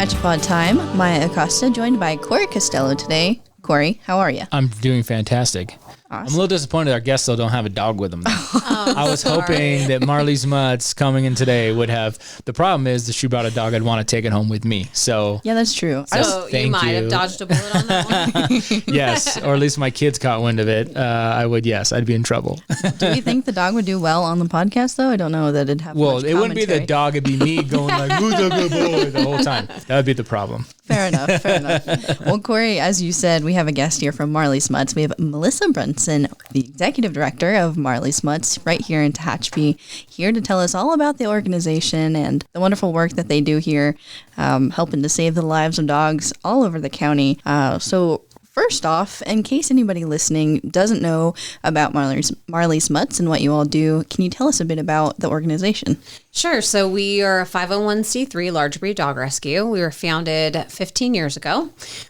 Tehachapi time. Maya Acosta, joined by Corey Costello today. Corey, how are you? I'm doing fantastic. Awesome. I'm a little disappointed our guests still don't have a dog with them. I was hoping that Marley's Mutts coming in today would have. The problem is that she brought a dog. I'd want to take it home with me. So yeah, that's true. So you might have dodged a bullet on that one. Yes, or at least my kids caught wind of it. I would. Yes, I'd be in trouble. Do you think the dog would do well on the podcast, though? I don't know that it'd have. Well, much it wouldn't be the commentary. dog. It'd be me going like, "Who's a good boy?" the whole time. That would be the problem. Fair enough. Fair enough. Well, Corey, as you said, we have a guest here from Marley's Mutts. We have Melissa Brunson, the executive director of Marley's Mutts, right here in Tehachapi, here to tell us all about the organization and the wonderful work that they do here, helping to save the lives of dogs all over the county. So first off, in case anybody listening doesn't know about Marley's Mutts and what you all do, can you tell us a bit about the organization? Sure. So we are a 501c3 large breed dog rescue. We were founded 15 years ago.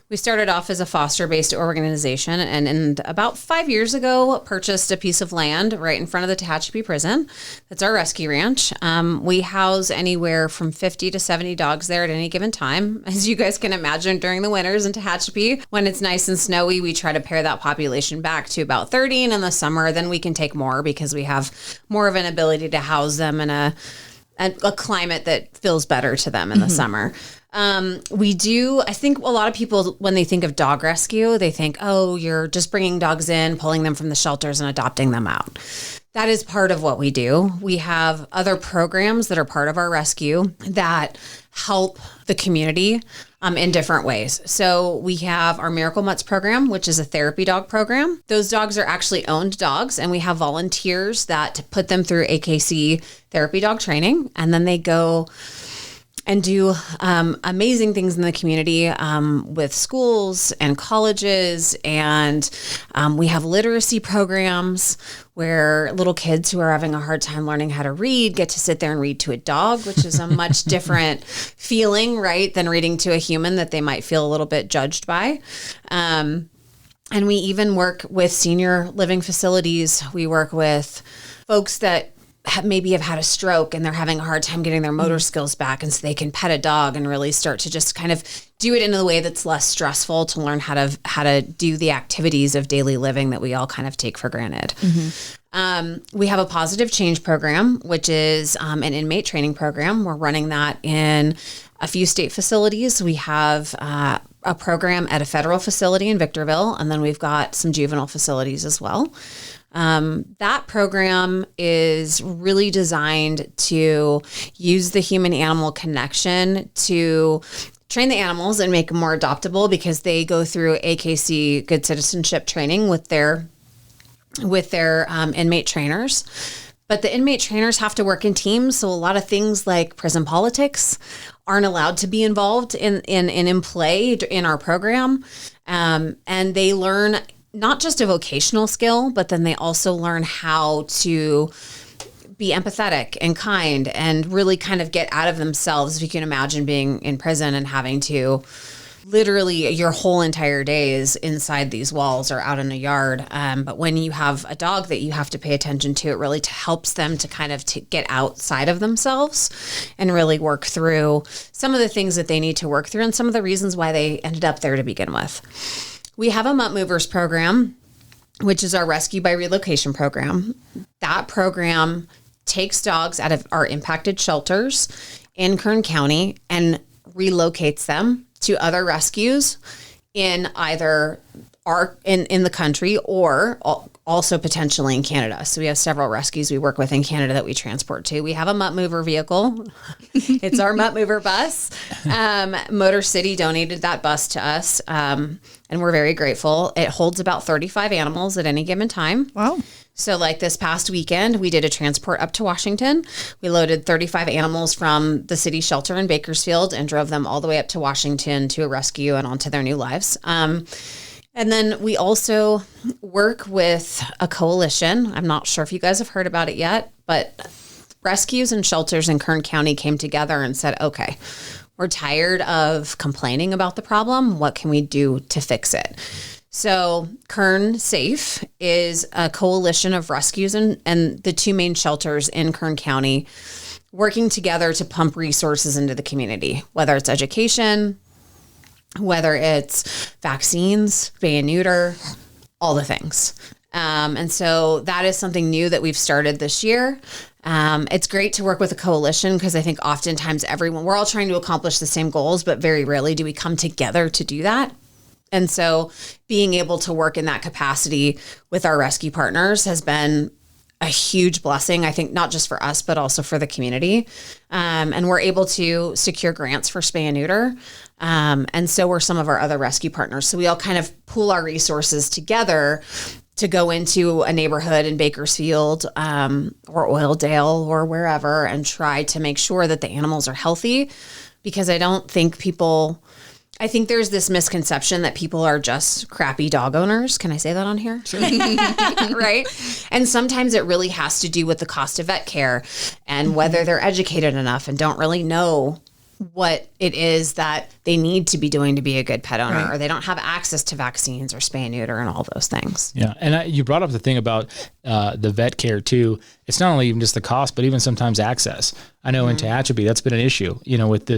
We started off as a foster-based organization and about 5 years ago purchased a piece of land right in front of the Tehachapi prison. That's our rescue ranch. We house anywhere from 50 to 70 dogs there at any given time. As you guys can imagine, during the winters in Tehachapi, when it's nice and snowy, we try to pare that population back to about 30. And in the summer, then we can take more because we have more of an ability to house them in a climate that feels better to them in the summer. I think a lot of people, when they think of dog rescue, they think, oh, you're just bringing dogs in, pulling them from the shelters and adopting them out. That is part of what we do. We have other programs that are part of our rescue that help the community in different ways. So we have our Miracle Mutts program, which is a therapy dog program. Those dogs are actually owned dogs, and we have volunteers that put them through AKC therapy dog training, and then they go and do amazing things in the community with schools and colleges. And we have literacy programs where little kids who are having a hard time learning how to read get to sit there and read to a dog, which is a much different feeling, right, than reading to a human that they might feel a little bit judged by. And we even work with senior living facilities. We work with folks that maybe have had a stroke and they're having a hard time getting their motor skills back, and so they can pet a dog and really start to just kind of do it in a way that's less stressful to learn how to do the activities of daily living that we all kind of take for granted. We have a positive change program, which is an inmate training program. We're running that in a few state facilities. We have a program at a federal facility in Victorville, and then we've got some juvenile facilities as well. That program is really designed to use the human-animal connection to train the animals and make them more adoptable, because they go through AKC good citizenship training with their inmate trainers. But the inmate trainers have to work in teams, so a lot of things like prison politics aren't allowed to be involved in play in our program, and they learn not just a vocational skill, but then they also learn how to be empathetic and kind and really kind of get out of themselves. If you can imagine being in prison and having to literally your whole entire day is inside these walls or out in a yard. But when you have a dog that you have to pay attention to, it really helps them to kind of get outside of themselves and really work through some of the things that they need to work through and some of the reasons why they ended up there to begin with. We have a Mutt Movers program, which is our rescue by relocation program. That program takes dogs out of our impacted shelters in Kern County and relocates them to other rescues in either in the country or also potentially in Canada. So we have several rescues we work with in Canada that we transport to. We have a Mutt Mover vehicle. It's our Mutt Mover bus. Motor City donated that bus to us, and we're very grateful. It holds about 35 animals at any given time. Wow. So like this past weekend, we did a transport up to Washington. We loaded 35 animals from the city shelter in Bakersfield and drove them all the way up to Washington to a rescue and onto their new lives. And then we also work with a coalition. I'm not sure if you guys have heard about it yet, but rescues and shelters in Kern County came together and said, okay, we're tired of complaining about the problem. What can we do to fix it? So Kern Safe is a coalition of rescues and the two main shelters in Kern County working together to pump resources into the community, whether it's education, whether it's vaccines, spay and neuter, all the things. And so that is something new that we've started this year. It's great to work with a coalition because I think oftentimes we're all trying to accomplish the same goals, but very rarely do we come together to do that. And so being able to work in that capacity with our rescue partners has been a huge blessing, I think, not just for us, but also for the community. And we're able to secure grants for spay and neuter. And so were some of our other rescue partners. So we all kind of pool our resources together to go into a neighborhood in Bakersfield or Oildale or wherever and try to make sure that the animals are healthy. Because I think there's this misconception that people are just crappy dog owners. Can I say that on here? Sure. Right? And sometimes it really has to do with the cost of vet care and whether they're educated enough and don't really know what it is that they need to be doing to be a good pet owner, or they don't have access to vaccines or spay and neuter and all those things. Yeah. And you brought up the thing about the vet care too. It's not only even just the cost, but even sometimes access. I know in Tehachapi, that's been an issue, with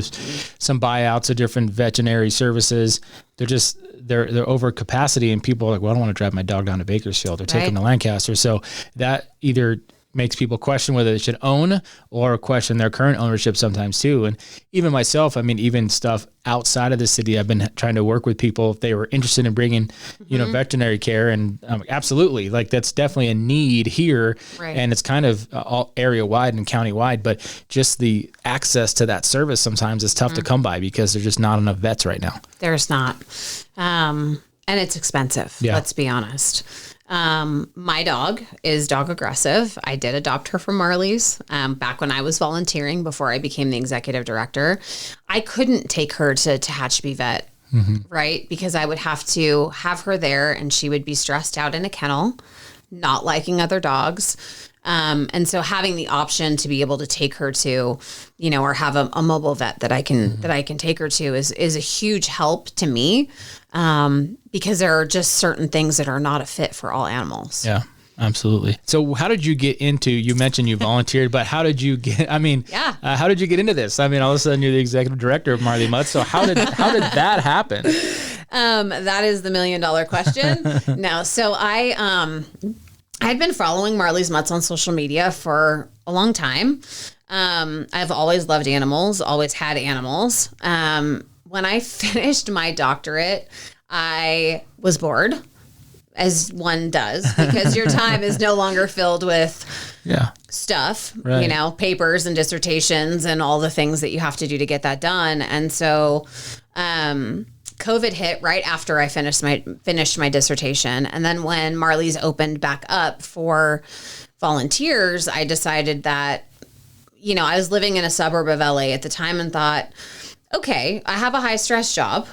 some buyouts of different veterinary services. They're over capacity and people are like, well, I don't want to drive my dog down to Bakersfield or take him to Lancaster. So that either makes people question whether they should own or question their current ownership sometimes too. And even myself, even stuff outside of the city, I've been trying to work with people if they were interested in bringing, veterinary care. And absolutely, like that's definitely a need here. Right. And it's kind of all area wide and county wide, but just the access to that service sometimes is tough to come by because there's just not enough vets right now. There's not. And it's expensive. Yeah. Let's be honest. My dog is dog aggressive. I did adopt her from Marley's back when I was volunteering before I became the executive director. I couldn't take her to Tehachapi Vet, right? Because I would have to have her there and she would be stressed out in a kennel, not liking other dogs. And so having the option to be able to take her to, or have a mobile vet that I can take her to is a huge help to me. Because there are just certain things that are not a fit for all animals. Yeah, absolutely. So how did you get into, you mentioned you volunteered, but how did you get, how did you get into this? All of a sudden you're the executive director of Marley Mutts. So how did that happen? That is the $1 million question. No. So I'd been following Marley's Mutts on social media for a long time. I've always loved animals, always had animals. When I finished my doctorate, I was bored, as one does, because your time is no longer filled with stuff, papers and dissertations and all the things that you have to do to get that done. And so COVID hit right after I finished my dissertation. And then when Marley's opened back up for volunteers, I decided that, I was living in a suburb of LA at the time and thought, okay, I have a high stress job.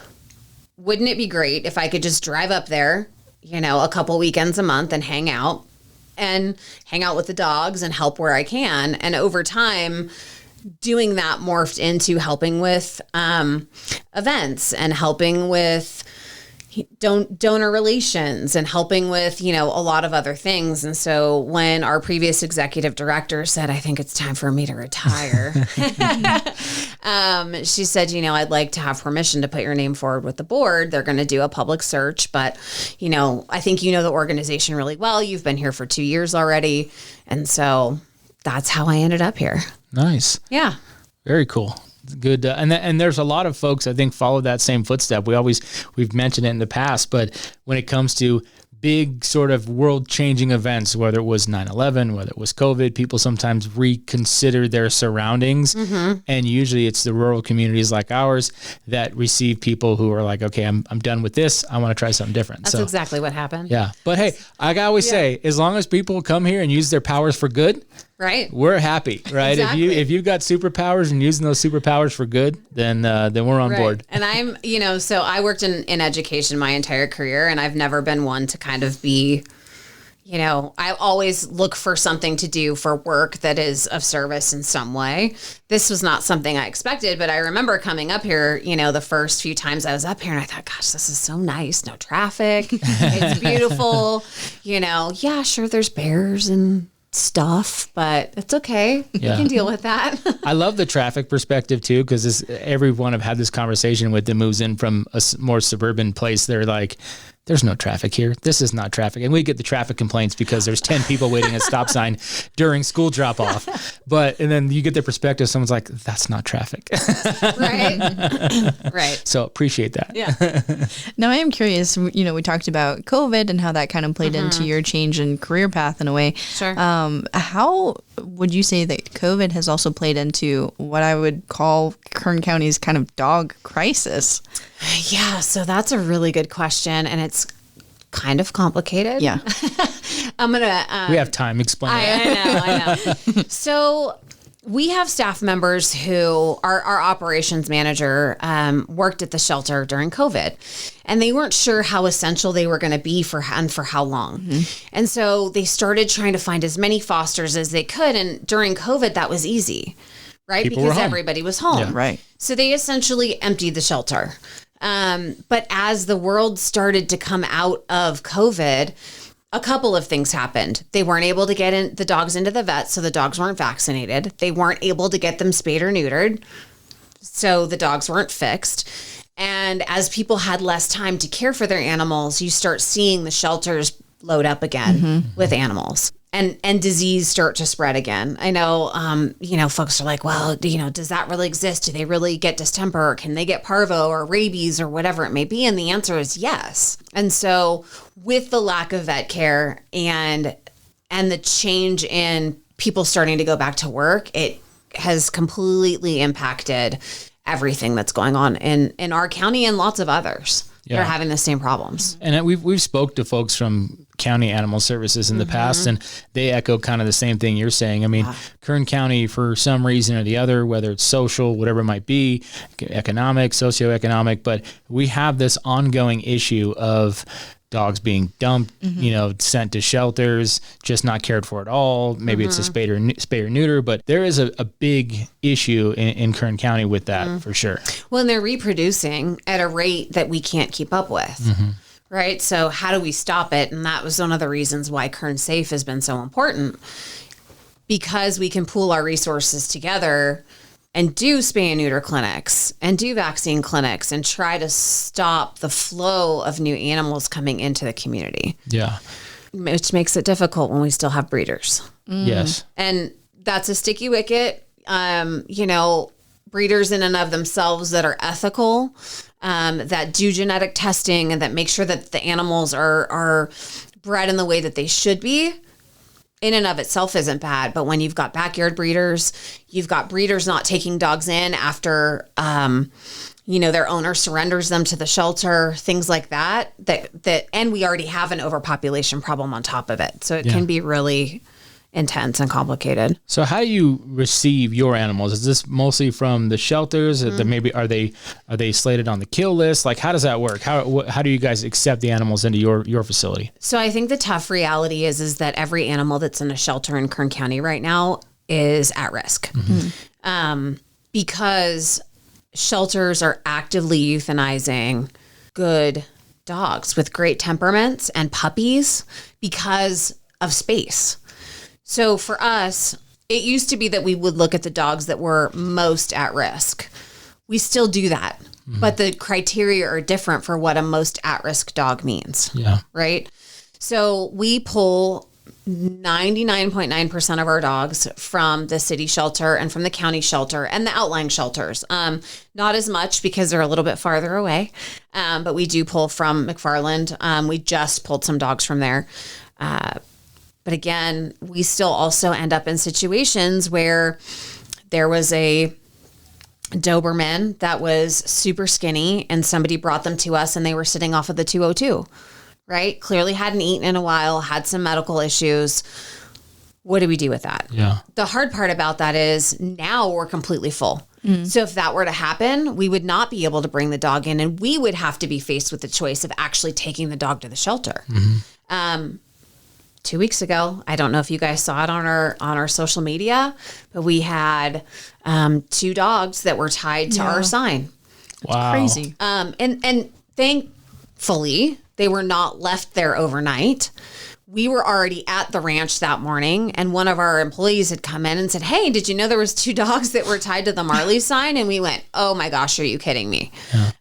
Wouldn't it be great if I could just drive up there, a couple weekends a month and hang out with the dogs and help where I can. And over time, doing that morphed into helping with events and helping with donor relations and helping with, a lot of other things. And so when our previous executive director said, I think it's time for me to retire, she said, I'd like to have permission to put your name forward with the board. They're going to do a public search, but, I think the organization really well. You've been here for 2 years already. And so that's how I ended up here. Nice. Yeah. Very cool. Good. And there's a lot of folks, I think, follow that same footstep. We've mentioned it in the past, but when it comes to big sort of world-changing events, whether it was 9/11, whether it was COVID, people sometimes reconsider their surroundings. And usually it's the rural communities like ours that receive people who are like, okay, I'm done with this. I want to try something different. That's exactly what happened. Yeah. But hey, I always say, as long as people come here and use their powers for good, right, we're happy, right? Exactly. If you've got superpowers and using those superpowers for good, then we're on board. And I'm, so I worked in education my entire career, and I've never been one to kind of be, I always look for something to do for work that is of service in some way. This was not something I expected, but I remember coming up here, the first few times I was up here and I thought, gosh, this is so nice. No traffic. It's beautiful. Yeah, sure. There's bears and stuff, but it's okay. Yeah. We can deal with that. I love the traffic perspective too, because everyone I've had this conversation with that moves in from a more suburban place, they're like, there's no traffic here. This is not traffic. And we get the traffic complaints because there's 10 people waiting at a stop sign during school drop off. And then you get the perspective, someone's like, that's not traffic. Right. Right. So appreciate that. Yeah. Now, I am curious, we talked about COVID and how that kind of played into your change in career path in a way. Sure. How would you say that COVID has also played into what I would call Kern County's kind of dog crisis? Yeah. So that's a really good question. And it's kind of complicated. Yeah. I'm going to... we have time. Explain that. I know. So we have staff members who our operations manager worked at the shelter during COVID, and they weren't sure how essential they were going to be for how long. Mm-hmm. And so they started trying to find as many fosters as they could. And during COVID, that was easy, right? People were because home. everybody was home. Yeah. Right. So they essentially emptied the shelter. But as the world started to come out of COVID, a couple of things happened. They weren't able to get the dogs into the vet, so the dogs weren't vaccinated. They weren't able to get them spayed or neutered, so the dogs weren't fixed. And as people had less time to care for their animals, you start seeing the shelters load up again with animals. And disease start to spread again. I know, folks are like, well, does that really exist? Do they really get distemper? Or can they get parvo or rabies or whatever it may be? And the answer is yes. And so with the lack of vet care and the change in people starting to go back to work, it has completely impacted everything that's going on in our county and lots of others. Yeah. They're having the same problems. And we've spoke to folks from county animal services in the past, and they echo kind of the same thing you're saying. I mean, Kern County, for some reason or the other, whether it's social, whatever it might be, economic, socioeconomic, but we have this ongoing issue of dogs being dumped, sent to shelters, just not cared for at all. Maybe it's a spay or neuter, but there is a big issue in Kern County with that for sure. Well, and they're reproducing at a rate that we can't keep up with, right? So how do we stop it? And that was one of the reasons why Kern Safe has been so important, because we can pool our resources together and do spay and neuter clinics and do vaccine clinics and try to stop the flow of new animals coming into the community. Yeah. Which makes it difficult when we still have breeders. Yes. And that's a sticky wicket. Breeders in and of themselves that are ethical, that do genetic testing and that make sure that the animals are bred in the way that they should be, in and of itself isn't bad. But when you've got backyard breeders, you've got breeders not taking dogs in after, their owner surrenders them to the shelter, things like that, and we already have an overpopulation problem on top of it. So it can be really intense and complicated. So how do you receive your animals? Is this mostly from the shelters? Maybe are they slated on the kill list? Like, how does that work? How do you guys accept the animals into your facility? So I think the tough reality is that every animal that's in a shelter in Kern County right now is at risk, because shelters are actively euthanizing good dogs with great temperaments and puppies because of space. So for us, it used to be that we would look at the dogs that were most at risk. We still do that, but the criteria are different for what a most at-risk dog means. Yeah. Right? So we pull 99.9% of our dogs from the city shelter and from the county shelter and the outlying shelters. Not as much because they're a little bit farther away, but we do pull from McFarland. We just pulled some dogs from there. But again, we still also end up in situations where there was a Doberman that was super skinny and somebody brought them to us and they were sitting off of the 202, right? Clearly hadn't eaten in a while, had some medical issues. What do we do with that? Yeah. The hard part about that is now we're completely full. So if that were to happen, we would not be able to bring the dog in and we would have to be faced with the choice of actually taking the dog to the shelter. 2 weeks ago, I don't know if you guys saw it on our social media, but we had 2 dogs that were tied to our sign. Wow. Crazy. And thankfully, they were not left there overnight. we were already at the ranch that morning, and one of our employees had come in and said, "Hey, did you know there was 2 dogs that were tied to the Marley sign?" And we went, "Oh my gosh, are you kidding me?"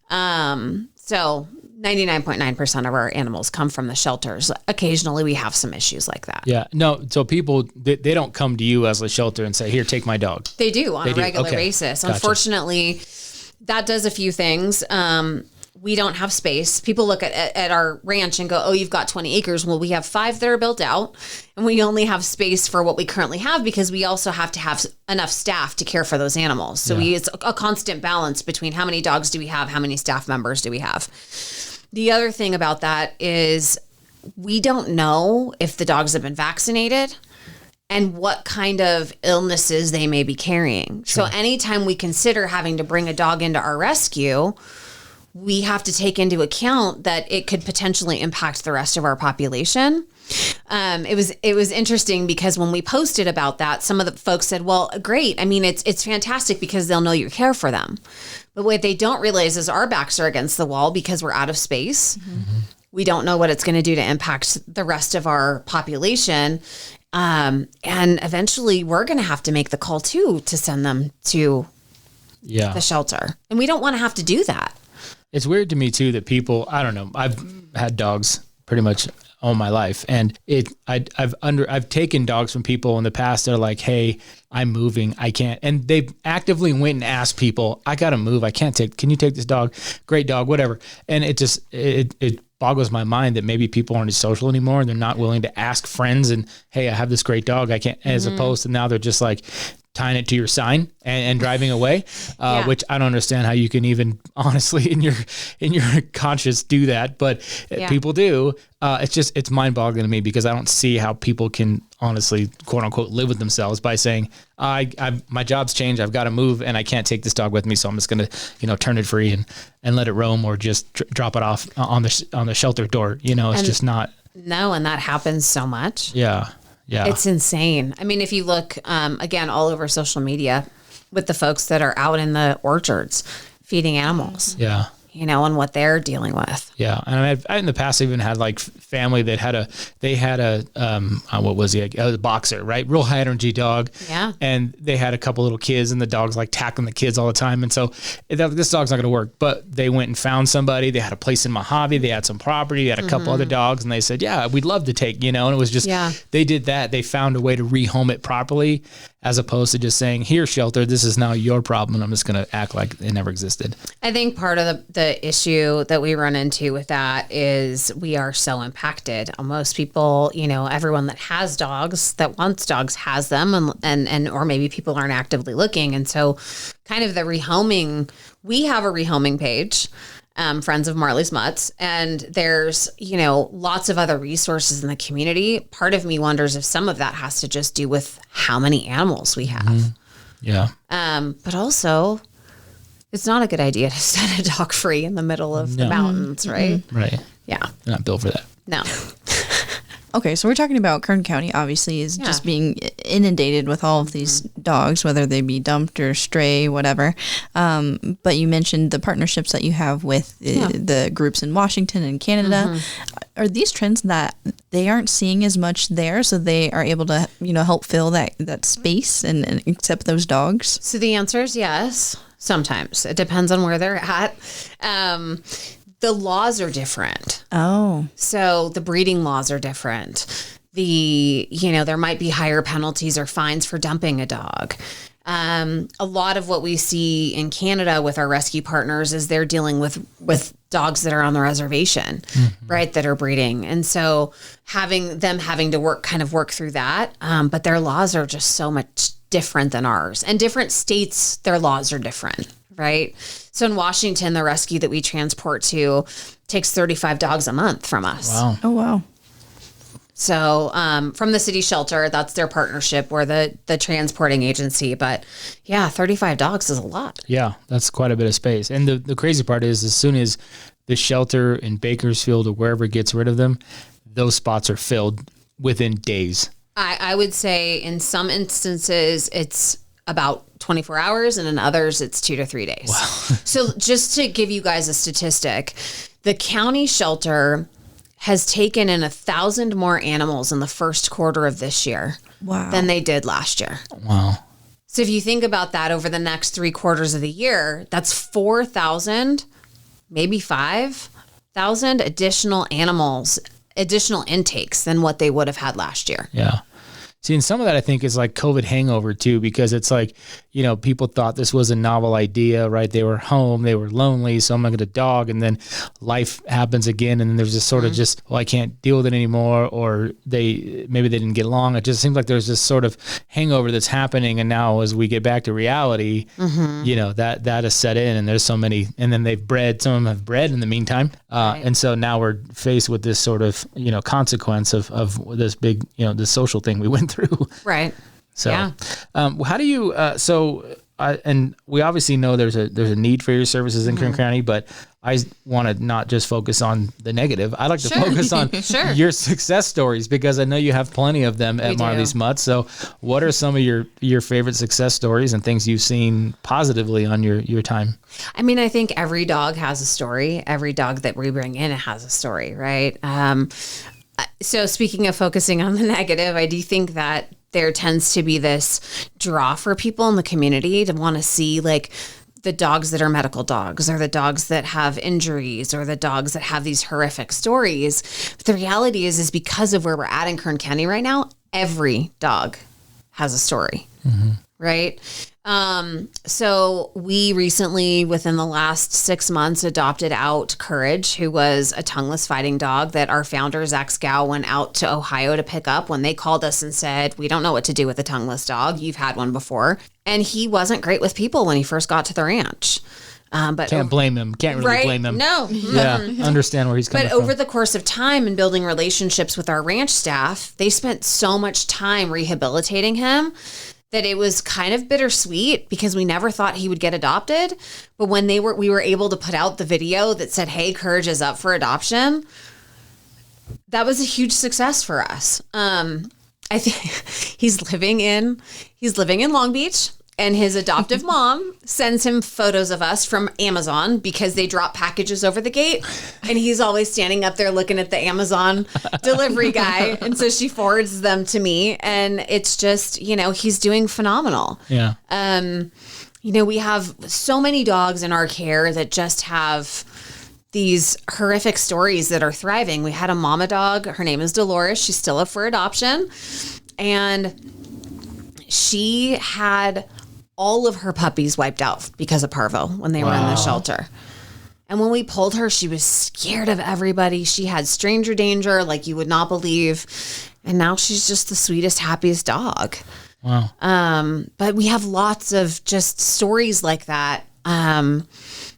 So 99.9% of our animals come from the shelters. Occasionally we have some issues like that. Yeah. No. So people, they don't come to you as a shelter and say, "Here, take my dog." They do on a regular basis. Gotcha. Unfortunately, that does a few things. We don't have space. People look at our ranch and go, "Oh, you've got 20 acres. Well, we have 5 that are built out, and we only have space for what we currently have because we also have to have enough staff to care for those animals. So it's a constant balance between how many dogs do we have, how many staff members do we have. The other thing about that is we don't know if the dogs have been vaccinated and what kind of illnesses they may be carrying. Sure. So anytime we consider having to bring a dog into our rescue, we have to take into account that it could potentially impact the rest of our population. It was interesting because when we posted about that, some of the folks said, "Well, great. I mean, it's fantastic because they'll know you care for them." But what they don't realize is our backs are against the wall because we're out of space. Mm-hmm. We don't know what it's going to do to impact the rest of our population. And eventually we're going to have to make the call too, to send them to the shelter. And we don't want to have to do that. It's weird to me too that people, I don't know, I've had dogs pretty much all my life, and I've taken dogs from people in the past that are like, "Hey, I'm moving, I can't," and they actively went and asked people, "I gotta move, can you take this dog? Great dog, whatever." And it just it boggles my mind that maybe people aren't as social anymore and they're not willing to ask friends and, "Hey, I have this great dog, I can't," as opposed to now they're just like tying it to your sign and driving away, which I don't understand how you can even honestly in your conscience do that, but people do. It's mind boggling to me because I don't see how people can honestly, quote unquote, live with themselves by saying, my job's changed, I've got to move and I can't take this dog with me. So I'm just going to, turn it free and let it roam or just drop it off on the shelter door. It's just not. No. And that happens so much. Yeah. Yeah. It's insane. I mean, if you look, again, all over social media with the folks that are out in the orchards feeding animals. Yeah. And what they're dealing with. Yeah. And I in the past even had like family that had a what was he? A boxer, right? Real high energy dog. Yeah. And they had a couple little kids and the dog's like tackling the kids all the time. And so this dog's not going to work, but they went and found somebody. They had a place in Mojave. They had some property. They had a couple other dogs and they said, "Yeah, we'd love to take," and it was just, they did that. They found a way to rehome it properly as opposed to just saying, "Here, shelter, this is now your problem. And I'm just going to act like it never existed." I think part of the issue that we run into with that is we are so impacted. Most people, everyone that has dogs, that wants dogs, has them, and or maybe people aren't actively looking. And so kind of the rehoming, we have a rehoming page, Friends of Marley's Mutts, and there's, lots of other resources in the community. Part of me wonders if some of that has to just do with how many animals we have. Mm-hmm. Yeah. But also, it's not a good idea to set a dog free in the middle of the mountains, right? Mm-hmm. Right. Yeah. They're not built for that. No. Okay, so we're talking about Kern County, obviously, is just being inundated with all of these dogs, whether they be dumped or stray, whatever. But you mentioned the partnerships that you have with the groups in Washington and Canada. Mm-hmm. Are these trends that they aren't seeing as much there, so they are able to, help fill that space and accept those dogs? So the answer is yes. Sometimes. It depends on where they're at. The laws are different. Oh. So the breeding laws are different. There might be higher penalties or fines for dumping a dog. A lot of what we see in Canada with our rescue partners is they're dealing with dogs that are on the reservation, right, that are breeding. And so having to work through that. But their laws are just so much different than ours. And different states, their laws are different. Right. So in Washington, the rescue that we transport to takes 35 dogs a month from us. Wow. Oh, wow. So from the city shelter, that's their partnership. We're the transporting agency. But 35 dogs is a lot. Yeah, that's quite a bit of space. And the crazy part is as soon as the shelter in Bakersfield or wherever gets rid of them, those spots are filled within days. I would say in some instances, it's about 24 hours, and in others, it's 2 to 3 days. Wow. So just to give you guys a statistic, the county shelter has taken in 1,000 more animals in the first quarter of this year than they did last year. Wow. So if you think about that over the next 3 quarters of the year, that's 4,000, maybe 5,000 additional animals, additional intakes than what they would have had last year. Yeah. See, and some of that I think is like COVID hangover too, because it's like, you know, people thought this was a novel idea, right? They were home, they were lonely, so I'm gonna get a dog, and then life happens again, and then there's this sort of just, well, I can't deal with it anymore, or maybe they didn't get along. It just seems like there's this sort of hangover that's happening, and now as we get back to reality, you know, that has set in, and there's so many, and then some of them have bred in the meantime, and so now we're faced with this sort of, you know, consequence of this big, you know, this social thing we went through. Right. So, Yeah. How do you, and we obviously know there's a need for your services in Kern County, but I want to not just focus on the negative. I like to focus on your success stories, because I know you have plenty of them at Marley's Mutts. So what are some of your favorite success stories and things you've seen positively on your time? I mean, I think every dog has a story. Every dog that we bring in has a story, right? So speaking of focusing on the negative, I do think that there tends to be this draw for people in the community to want to see like the dogs that are medical dogs, or the dogs that have injuries, or the dogs that have these horrific stories. But the reality is because of where we're at in Kern County right now, every dog has a story, right? So we recently, within the last 6 months, adopted out Courage, who was a tongueless fighting dog that our founder, Zach Scow, went out to Ohio to pick up when they called us and said, we don't know what to do with a tongueless dog. You've had one before. And he wasn't great with people when he first got to the ranch. But can't blame him. Can't really blame him. No. Yeah. Understand where he's coming from. But over the course of time and building relationships with our ranch staff, they spent so much time rehabilitating him that it was kind of bittersweet, because we never thought he would get adopted. But when we were able to put out the video that said, hey, Courage is up for adoption, that was a huge success for us. I think he's living in Long Beach, and his adoptive mom sends him photos of us from Amazon, because they drop packages over the gate, and he's always standing up there looking at the Amazon delivery guy. And so she forwards them to me, and it's just, you know, he's doing phenomenal. Yeah. You know, we have so many dogs in our care that just have these horrific stories that are thriving. We had a mama dog. Her name is Dolores. She's still up for adoption. And she had all of her puppies wiped out because of parvo when they were in the shelter. And when we pulled her, she was scared of everybody. She had stranger danger like you would not believe. And now she's just the sweetest, happiest dog. Wow. But we have lots of just stories like that.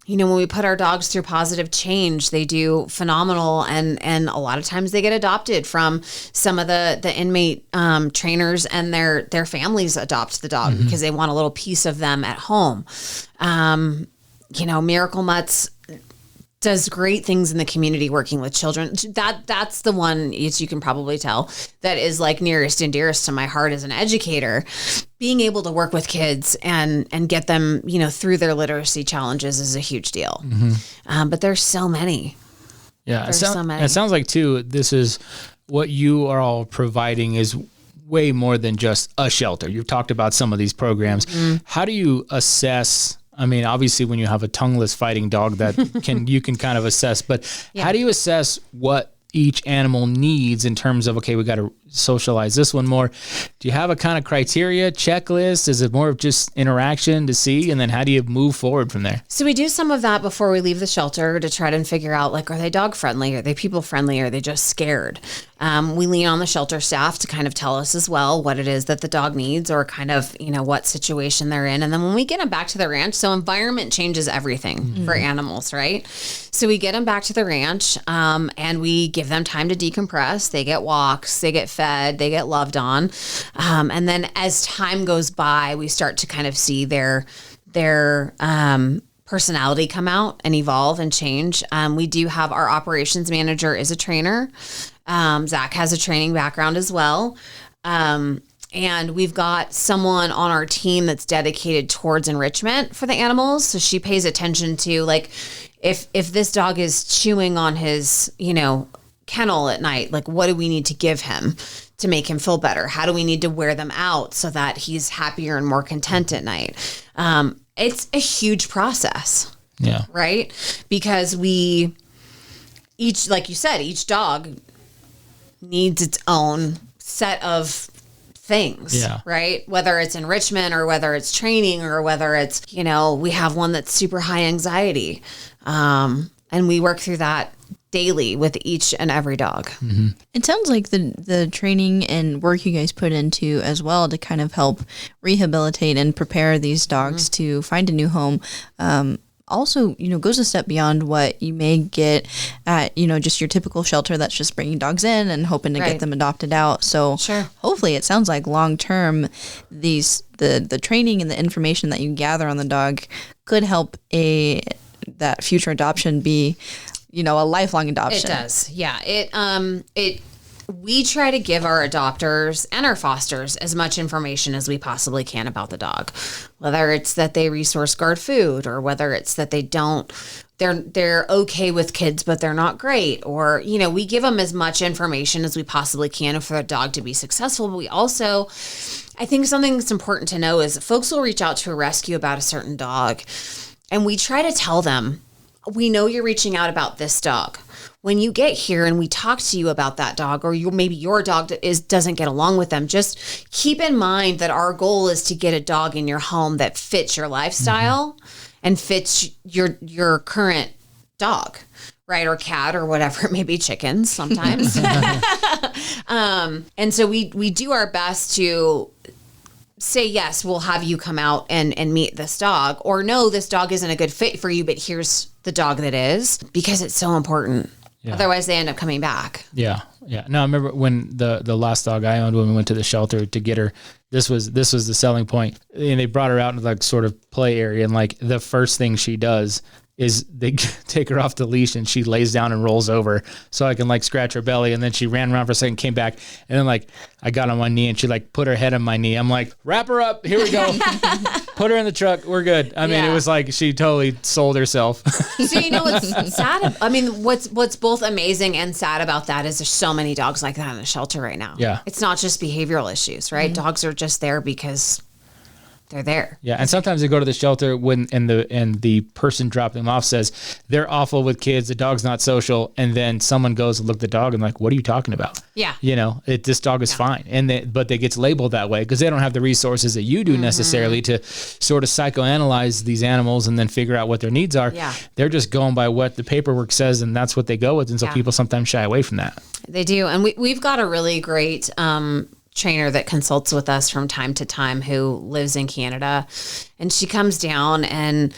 You know, when we put our dogs through positive change, they do phenomenal. And a lot of times they get adopted from some of the inmate trainers, and their families adopt the dog because they want a little piece of them at home. You know, Miracle Mutts does great things in the community working with children. That's the one, as you can probably tell, that is like nearest and dearest to my heart as an educator. Being able to work with kids and get them, you know, through their literacy challenges is a huge deal. But there's so many. Yeah. It sounds like too, this is what you are all providing is way more than just a shelter. You've talked about some of these programs. How do you assess? I mean, obviously when you have a tongueless fighting dog that you can kind of assess, but how do you assess what each animal needs in terms of, okay, we got to socialize this one more? Do you have a kind of criteria, checklist? Is it more of just interaction to see? And then how do you move forward from there? So we do some of that before we leave the shelter to try to figure out, like, are they dog friendly? Are they people friendly? Are they just scared? We lean on the shelter staff to kind of tell us as well what it is that the dog needs, or kind of, you know, what situation they're in. And then when we get them back to the ranch, so environment changes everything for animals, right? So we get them back to the ranch, and we give them time to decompress. They get walks, they get fed, they get loved on. And then as time goes by, we start to kind of see their personality come out and evolve and change. We do have our operations manager is a trainer. Zach has a training background as well. And we've got someone on our team that's dedicated towards enrichment for the animals. So she pays attention to, like, if this dog is chewing on his, you know, kennel at night? Like, what do we need to give him to make him feel better? How do we need to wear them out so that he's happier and more content at night? It's a huge process. Yeah. Right? Because each, like you said, each dog needs its own set of things, Yeah. right? Whether it's enrichment or whether it's training or whether it's, we have one that's super high anxiety. And we work through that daily with each and every dog. Mm-hmm. It sounds like the training and work you guys put into as well to kind of help rehabilitate and prepare these dogs to find a new home. Also, goes a step beyond what you may get at, just your typical shelter that's just bringing dogs in and hoping to get them adopted out. So Sure. Hopefully it sounds like long term, the training and the information that you gather on the dog could help that future adoption be, a lifelong adoption. It does. Yeah. We try to give our adopters and our fosters as much information as we possibly can about the dog, whether it's that they resource guard food or whether it's that they're okay with kids, but they're not great. Or, we give them as much information as we possibly can for the dog to be successful. But we also, I think something that's important to know is folks will reach out to a rescue about a certain dog. And we try to tell them, we know you're reaching out about this dog. When you get here and we talk to you about that dog, or maybe your dog doesn't get along with them, just keep in mind that our goal is to get a dog in your home that fits your lifestyle and fits your current dog, right? Or cat or whatever it may be, chickens sometimes. And so we do our best to say, yes, we'll have you come out and meet this dog, or no, this dog isn't a good fit for you, but here's the dog that is, because it's so important. Yeah. Otherwise they end up coming back. Yeah. Yeah. No, I remember when the last dog I owned, when we went to the shelter to get her, this was the selling point. And they brought her out into like sort of play area. And like the first thing she does is they take her off the leash and she lays down and rolls over so I can like scratch her belly. And then she ran around for a second, came back. And then like I got on one knee and she like put her head on my knee. I'm like, wrap her up. Here we go. Put her in the truck. We're good. I mean, it was like she totally sold herself. So what's sad? I mean, what's both amazing and sad about that is there's so many dogs like that in the shelter right now. Yeah. It's not just behavioral issues, right? Mm-hmm. Dogs are just there because they're there. Yeah, and sometimes they go to the shelter and the person dropping them off says they're awful with kids. The dog's not social, and then someone goes and look at the dog and like, what are you talking about? Yeah, this dog is fine, but they gets labeled that way because they don't have the resources that you do necessarily to sort of psychoanalyze these animals and then figure out what their needs are. Yeah, they're just going by what the paperwork says, and that's what they go with, and so people sometimes shy away from that. They do, and we've got a really great trainer that consults with us from time to time who lives in Canada, and she comes down and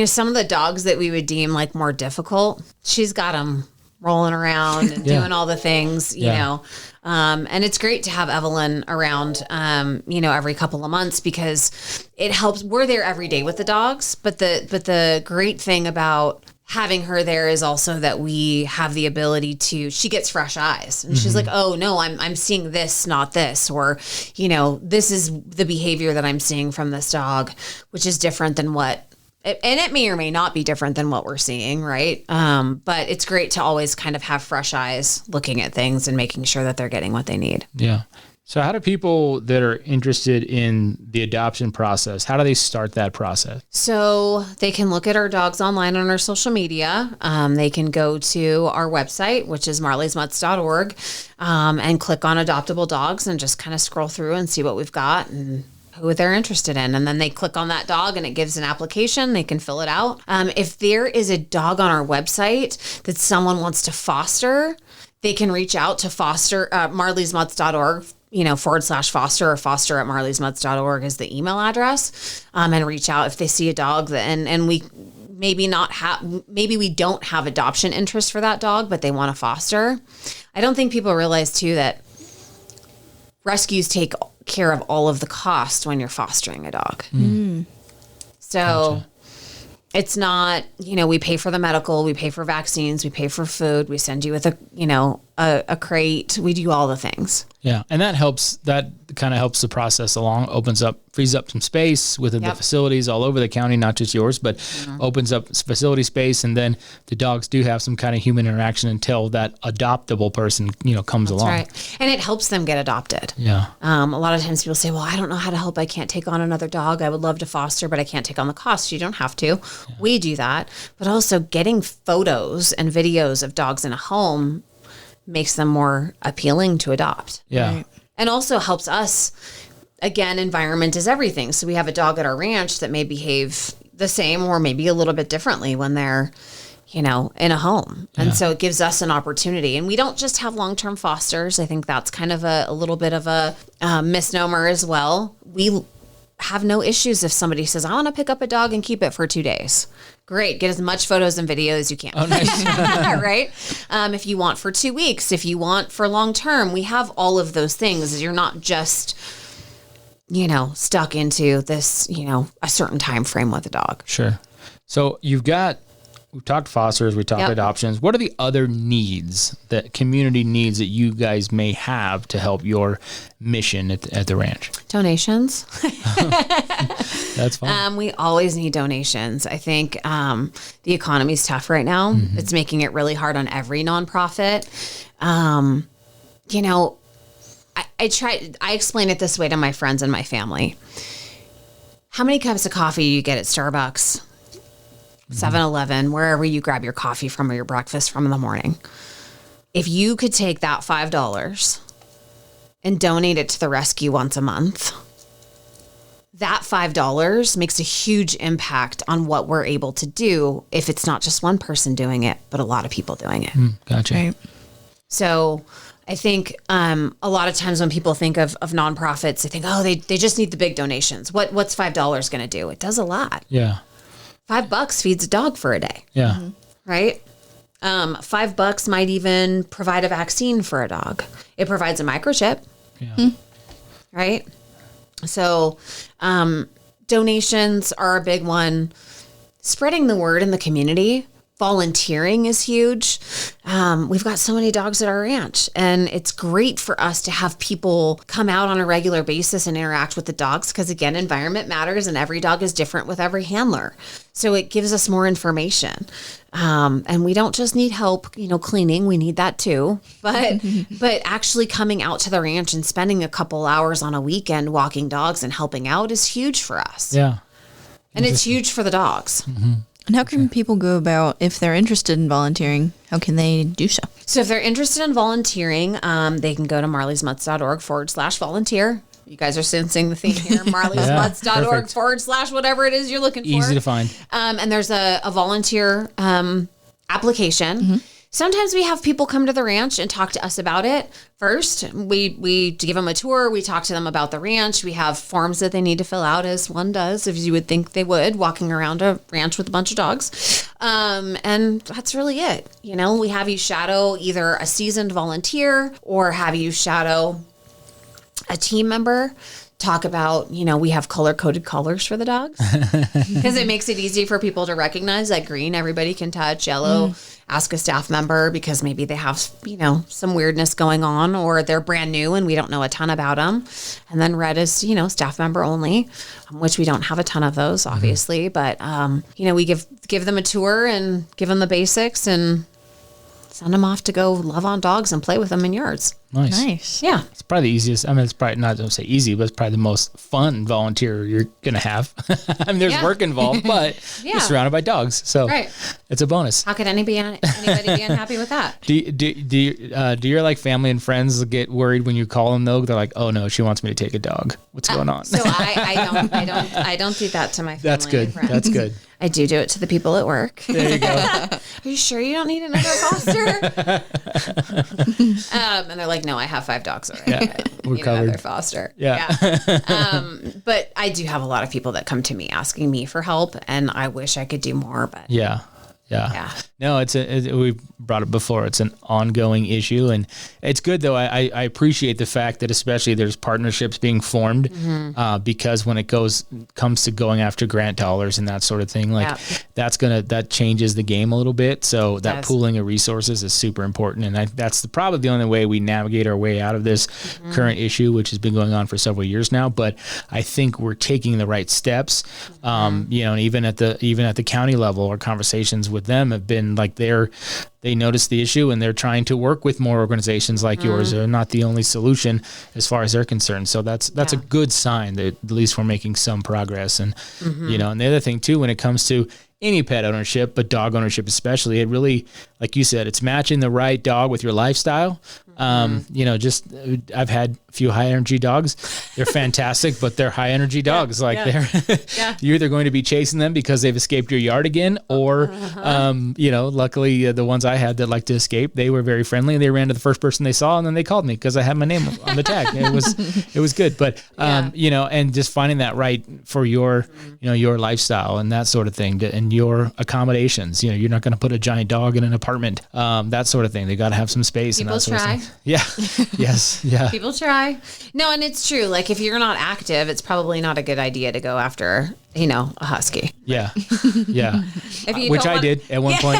some of the dogs that we would deem like more difficult, she's got them rolling around and doing all the things, you know. And it's great to have Evelyn around, every couple of months because it helps. We're there every day with the dogs, but the great thing about having her there is also that we have the ability she gets fresh eyes and she's like, oh no, I'm seeing this, not this, or, this is the behavior that I'm seeing from this dog, which is different than and it may or may not be different than what we're seeing. Right. But it's great to always kind of have fresh eyes looking at things and making sure that they're getting what they need. Yeah. So how do people that are interested in the adoption process, how do they start that process? So they can look at our dogs online on our social media. They can go to our website, which is marleysmutts.org, and click on adoptable dogs and just kind of scroll through and see what we've got and who they're interested in. And then they click on that dog and it gives an application. They can fill it out. If there is a dog on our website that someone wants to foster, they can reach out to marleysmutts.org, /foster, or foster@marleysmutts.org is the email address, and reach out if they see a dog and we maybe we don't have adoption interest for that dog, but they want to foster. I don't think people realize too that rescues take care of all of the cost when you're fostering a dog. So gotcha. It's not, we pay for the medical, we pay for vaccines, we pay for food, we send you with a crate. We do all the things. Yeah. And that kind of helps the process along, frees up some space within the facilities all over the county, not just yours, but opens up facility space. And then the dogs do have some kind of human interaction until that adoptable person, comes along. Right. And it helps them get adopted. Yeah. A lot of times people say, well, I don't know how to help. I can't take on another dog. I would love to foster, but I can't take on the cost. You don't have to. Yeah. We do that. But also getting photos and videos of dogs in a home makes them more appealing to adopt. Yeah. Right? And also helps us. Again, environment is everything. So we have a dog at our ranch that may behave the same or maybe a little bit differently when they're, in a home. And so it gives us an opportunity. And we don't just have long-term fosters. I think that's kind of a little bit of a misnomer as well. We have no issues if somebody says, I want to pick up a dog and keep it for 2 days. Great. Get as much photos and video as you can. Oh, nice. Right? If you want for 2 weeks, if you want for long term, we have all of those things. You're not just, stuck into this, a certain time frame with a dog. Sure. So we've talked fosters, we talked adoptions. What are the other needs, that community needs that you guys may have to help your mission at the ranch? Donations. That's fine. We always need donations. I think the economy is tough right now. Mm-hmm. It's making it really hard on every nonprofit. I explain it this way to my friends and my family. How many cups of coffee do you get at Starbucks, 7-Eleven, wherever you grab your coffee from or your breakfast from in the morning? If you could take that $5 and donate it to the rescue once a month, that $5 makes a huge impact on what we're able to do if it's not just one person doing it, but a lot of people doing it. Gotcha. Right. So I think a lot of times when people think of nonprofits, they think, oh, they just need the big donations. What's $5 going to do? It does a lot. Yeah. $5 feeds a dog for a day. Yeah. Mm-hmm. Right? $5 might even provide a vaccine for a dog. It provides a microchip. Yeah. Right? So donations are a big one. Spreading the word in the community. Volunteering is huge. We've got so many dogs at our ranch, and it's great for us to have people come out on a regular basis and interact with the dogs because, again, environment matters, and every dog is different with every handler. So it gives us more information. And we don't just need help, cleaning. We need that too. But actually coming out to the ranch and spending a couple hours on a weekend walking dogs and helping out is huge for us. Yeah. And it's huge for the dogs. Mm-hmm. And how can people go about, if they're interested in volunteering, how can they do so? So if they're interested in volunteering, they can go to marleysmutts.org/volunteer. You guys are sensing the theme here, marleysmutts.org/whatever it is you're looking for. Easy to find. And there's a volunteer application. Mm-hmm. Sometimes we have people come to the ranch and talk to us about it first. We give them a tour. We talk to them about the ranch. We have forms that they need to fill out, as one does, if you would think they would, walking around a ranch with a bunch of dogs. And that's really it. We have you shadow either a seasoned volunteer or have you shadow a team member. Talk about, we have color-coded collars for the dogs because it makes it easy for people to recognize that green everybody can touch, yellow, ask a staff member because maybe they have, some weirdness going on or they're brand new and we don't know a ton about them. And then red is, staff member only, which we don't have a ton of those, obviously. But, we give them a tour and give them the basics and send them off to go love on dogs and play with them in yards. Nice. Yeah. It's probably the easiest. I mean, it's probably not to say easy, but it's probably the most fun volunteer you're going to have. I mean, there's work involved, but you're surrounded by dogs. So it's a bonus. How could anybody be unhappy with that? Do your family and friends get worried when you call them though? They're like, oh no, she wants me to take a dog. What's going on? So I don't do that to my family. That's good. And friends. That's good. I do it to the people at work. There you go. Are you sure you don't need another foster? And they're like, no, I have 5 dogs already. Yeah, we're covered. Another foster. Yeah. But I do have a lot of people that come to me asking me for help, and I wish I could do more. But Yeah. No, we've brought it before. It's an ongoing issue, and it's good though. I appreciate the fact that especially there's partnerships being formed, because when it comes to going after grant dollars and that sort of thing, like that changes the game a little bit. So that pooling of resources is super important, and that's probably the only way we navigate our way out of this current issue, which has been going on for several years now. But I think we're taking the right steps. And even at the county level, our conversations with them have been like they notice the issue and they're trying to work with more organizations like yours. They're not the only solution as far as they're concerned. So that's a good sign that at least we're making some progress. And and the other thing too, when it comes to any pet ownership, but dog ownership especially, it really, like you said, it's matching the right dog with your lifestyle. I've had a few high energy dogs. They're fantastic, but they're high energy dogs. You're either going to be chasing them because they've escaped your yard again, or, luckily the ones I had that liked to escape, they were very friendly and they ran to the first person they saw and then they called me because I had my name on the tag. It was good. But, and just finding that right for your, your lifestyle and that sort of thing and your accommodations. You're not going to put a giant dog in an apartment, that sort of thing. They got to have some space. People and that sort try. Of thing. Yeah. Yes. Yeah. People try. No, and it's true. Like if you're not active, it's probably not a good idea to go after, a husky. Yeah. Yeah. Which I did at one point.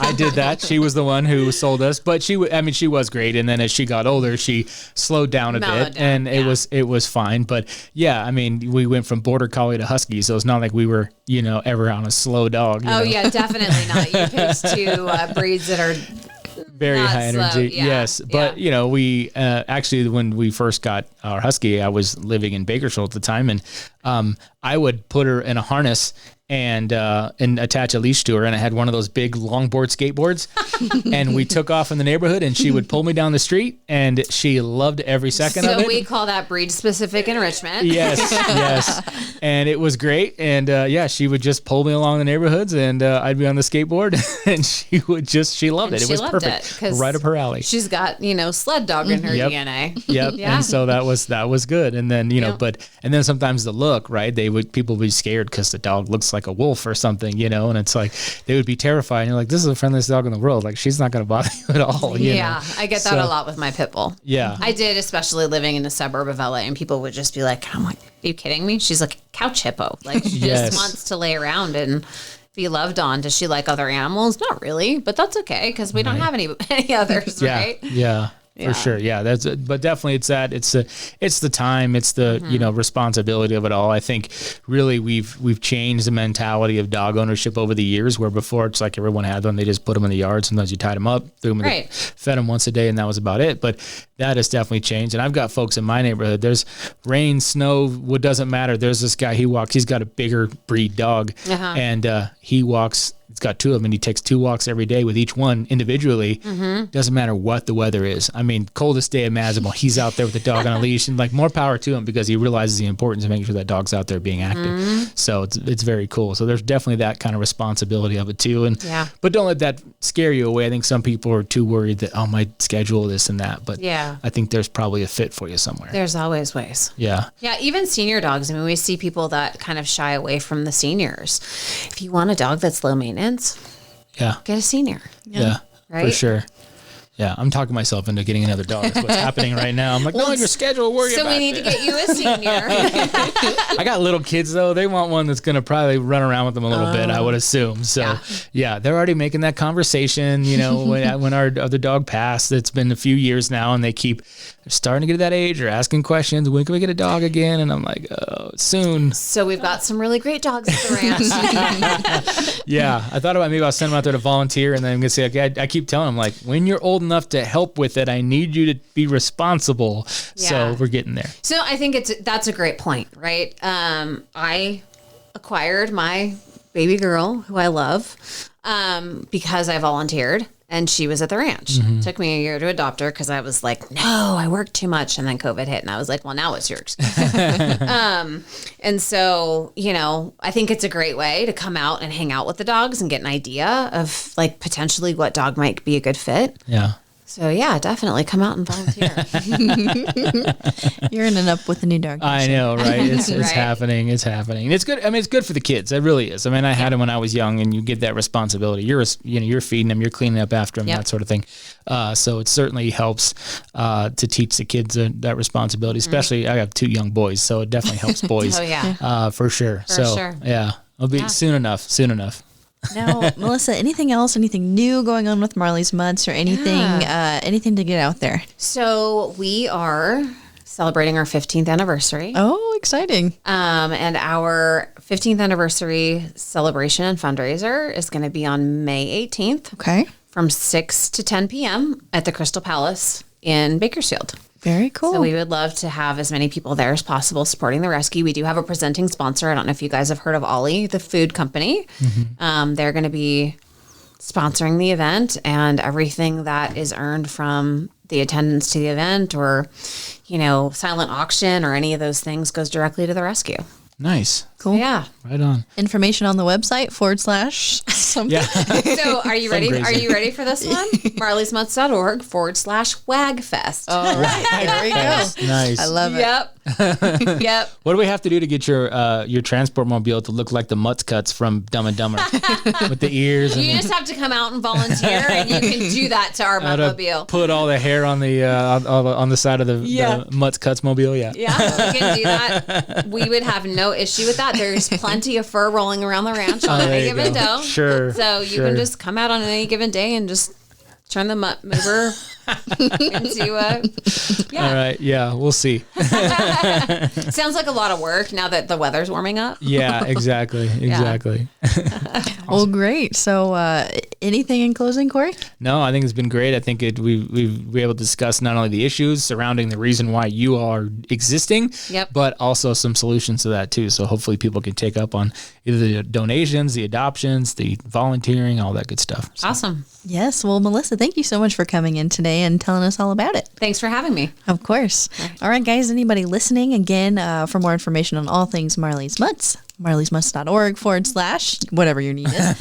I did that. She was the one who sold us, but she was great. And then as she got older, she slowed down a bit and it was fine. But yeah, we went from border collie to husky. So it's not like we were, ever on a slow dog. Yeah, definitely not. You picked two breeds that are very high energy. Yes. But, we actually, when we first got our husky, I was living in Bakersfield at the time. And I would put her in a harness and attach a leash to her. And I had one of those big longboard skateboards and we took off in the neighborhood and she would pull me down the street and she loved every second of it. So we call that breed specific enrichment. Yes. And it was great. And she would just pull me along the neighborhoods and I'd be on the skateboard and she loved it. It was perfect. Right up her alley. She's got, sled dog in her DNA. Yep. Yeah. And so that was good. And then, and then sometimes the look, right? People would be scared because the dog looks like a wolf or something, and it's like they would be terrified. And you're like, this is the friendliest dog in the world. Like she's not going to bother you at all. I get that a lot with my pit bull. Yeah, I did, especially living in a suburb of LA, and people would just be like, I'm like, are you kidding me? She's like a couch hippo. Like she just wants to lay around and be loved on. Does she like other animals? Not really, but that's okay because we don't have any others, right? Yeah. For sure. Yeah. But definitely it's the time, it's the, responsibility of it all. I think really we've changed the mentality of dog ownership over the years where before it's like everyone had them. They just put them in the yard. Sometimes you tied them up, threw them fed them once a day and that was about it. But that has definitely changed. And I've got folks in my neighborhood, there's rain, snow, what doesn't matter. There's this guy, he's got a bigger breed dog and he walks. It's got two of them and he takes 2 walks every day with each one individually. Doesn't matter what the weather is. Coldest day imaginable. He's out there with the dog on a leash and like more power to him because he realizes the importance of making sure that dog's out there being active. So it's very cool. So there's definitely that kind of responsibility of it too. But don't let that scare you away. I think some people are too worried that, my schedule, this and that. But I think there's probably a fit for you somewhere. There's always ways. Yeah. Yeah. Even senior dogs. We see people that kind of shy away from the seniors. If you want a dog that's low maintenance, get a senior. Yeah, right? For sure. Yeah, I'm talking myself into getting another dog. That's what's happening right now. I'm like, no, your schedule, worry about it. So we need to get you a senior. I got little kids, though. They want one that's going to probably run around with them a little bit, I would assume. So, they're already making that conversation, when our other dog passed. It's been a few years now, and they're starting to get to that age or asking questions. When can we get a dog again? And I'm like, soon. So we've got some really great dogs at the ranch. Yeah, I thought about maybe I'll send them out there to volunteer, and then I'm going to say, okay, I keep telling them, like, when you're old enough to help with it, I need you to be responsible. So we're getting there. So I think that's a great point, right? I acquired my baby girl who I love because I volunteered and she was at the ranch. Took me a year to adopt her because I was like, no, I work too much. And then COVID hit and I was like, well, now it's your excuse. And so, I think it's a great way to come out and hang out with the dogs and get an idea of like potentially what dog might be a good fit. Yeah. So yeah, definitely come out and volunteer. You're ending up with a new dog. I know, right? It's Right. happening. It's happening. It's good. I mean, it's good for the kids. It really is. I mean, I had them when I was young, and you get that responsibility. You're feeding them, you're cleaning up after them, Yep. that sort of thing. So it certainly helps to teach the kids that responsibility. Especially, I have 2 young boys, so it definitely helps boys. Oh yeah. For sure. sure. Yeah, it'll be soon enough. Soon enough. Now, Melissa, anything else, anything new going on with Marley's Mutts or anything to get out there? So we are celebrating our 15th anniversary. Oh, exciting. And our 15th anniversary celebration and fundraiser is going to be on May 18th Okay. from 6 to 10 p.m. at the Crystal Palace in Bakersfield. Very cool. So we would love to have as many people there as possible supporting the rescue. We do have a presenting sponsor. I don't know if you guys have heard of Ollie, the food company. They're going to be sponsoring the event, and everything that is earned from the attendance to the event or, silent auction or any of those things goes directly to the rescue. Nice. Cool. Yeah. Right on. Information on the website / something. Yeah. So are you ready? Fundraising. Are you ready for this one? marleysmutts.org /WAGFest. All right. There we go. Nice. I love it. Yep. Yep. What do we have to do to get your transport mobile to look like the Mutts cuts from Dumb and Dumber with the ears? And You just have to come out and volunteer, and you can do that to our how to Muttmobile. put all the hair on the side of the Mutts cuts mobile. Yeah. Yeah, we can do that. We would have no issue with that. There's plenty of fur rolling around the ranch on there any you given go. day. Sure, So you sure. can just come out on any given day and just turn the mutt mover into a. All right. Yeah. We'll see. Sounds like a lot of work now that the weather's warming up. Yeah. Exactly. Exactly. Well, great. So, anything in closing, Corey? No, I think it's been great. I think we've been able to discuss not only the issues surrounding the reason why you are existing, Yep. but also some solutions to that too. So hopefully people can take up on either the donations, the adoptions, the volunteering, all that good stuff. So, Awesome. Yes. Well, Melissa, thank you so much for coming in today and telling us all about it. Thanks for having me. Of course. All right, guys. Anybody listening, again, for more information on all things Marley's Mutts, marleysmutts.org / whatever your need is.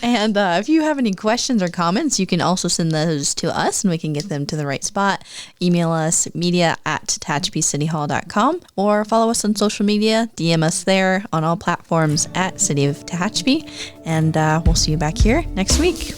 And if you have any questions or comments, you can also send those to us and we can get them to the right spot. Email us media@tehachapicityhall.com or follow us on social media. DM us there on all platforms @City of Tehachapi. And we'll see you back here next week.